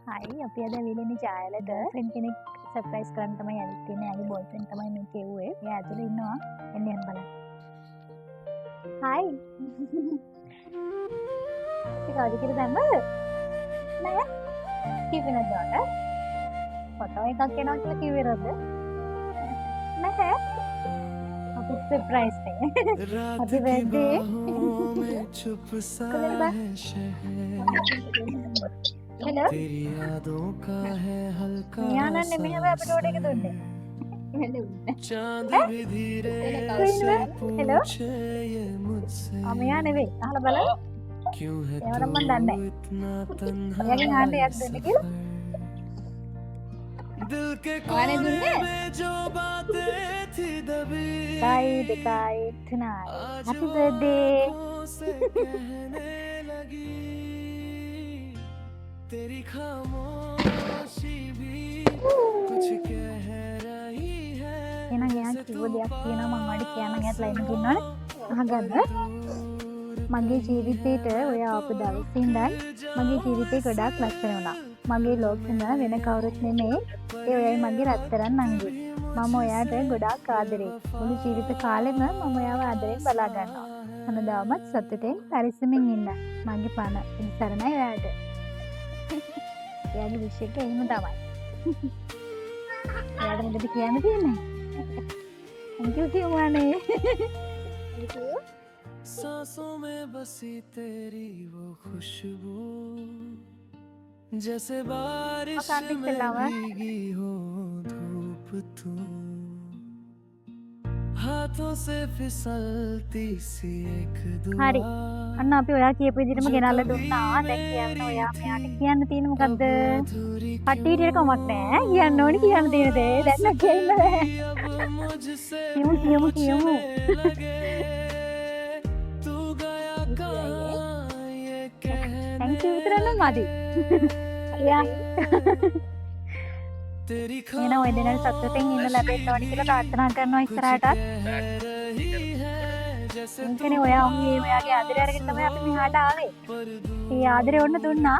හයි අපි අද විලෙන ජායලට ෆ්‍රෙන්ඩ් කෙනෙක් සර්ප්‍රයිස් කරන්න තමයි ඇවිත් තියෙන්නේ. ආගේ බෝයිෆ්‍රෙන්ඩ් තමයි මේ කෙව්වේ. එයා ඇතුලේ ඉන්නවා. එන්න යන්න බලන්න. හයි. ඉතින් කවුද කියලා දැම්මද? නෑ. කිව්වේ නැද්ද? ෆොටෝ එකක් එනවා කියලා කිව්වේ නැද්ද? නැහැ. අපි සර්ප්‍රයිස් දෙන්නේ. Happy birthday. हेलो तेरी यादों का है हल्का यानन ने मेरे අපිට ඕඩ එක දුන්නේ चांद भी धीरे से पूछे ये मुझसे අමයා නෙවෙයි අහලා බලන්න क्यों है तू इतना तन्हा යකින් ආන්න යක් දෙන්න කියලා दिल के कोने में जो बातें थी दबी काई tonight happy birthday तेरी खामोशी भी कुछ कह रही है එහෙනම් එයා කිව්ව දෙයක් තියෙනවා මම වඩ කියන්න ගියත් ලයින් එකේ ඉන්නවනේ අහගන්න මගේ ජීවිතේට ඔය ආපු දවසේ ඉඳන් මගේ ජීවිතේ ගොඩාක් ලස්සන වුණා මගේ ලෝකෙම වෙන කවුරුත් නෙමෙයි ඒ ඔයයි මගේ රත්තරන් නංගි මම ඔයාට ගොඩාක් ආදරේ මුළු ජීවිත කාලෙම මම ඔයාව ආදරෙන් බලා ගන්නවා හැමදාමත් සතුටෙන් පරිස්සමින් ඉන්න මගේ පණ ඉස්සරණයි ඔයාට यानी विषय के එහෙම තමයි. එයාට මොකද කියන්න තියෙන්නේ? Thank you කියවනේ. Thank you. सांसों में बसी तेरी वो खुशबू जैसे बारिश में भीगी हो धूप तू हाथों से फिसलती सी एक दुआ हरी අන්න අපි ඔයා කියපු විදිහටම ගෙනල්ලා දුන්නා. දැන් කියන්න ඔයා මෙයාට කියන්න තියෙන මොකද්ද? කට්ටියට කමක් නැහැ. කියන්න ඕනි කියන්න තියෙන දේ. දැන් නම් කියන්න බෑ. කියමු. Thank you විතරනම් මදි. යා. එන ඔය දෙනාට සතුටින් ඉන්න ලැබෙන්න ඕනි කියලා ප්‍රාර්ථනා කරනවා ඉස්සරහටත්. ඉතින් ඔයාගේ ආදරය අරගෙන තමයි අපි මෙහාට ආවේ. ඒ ආදරය ඔන්න දුන්නා.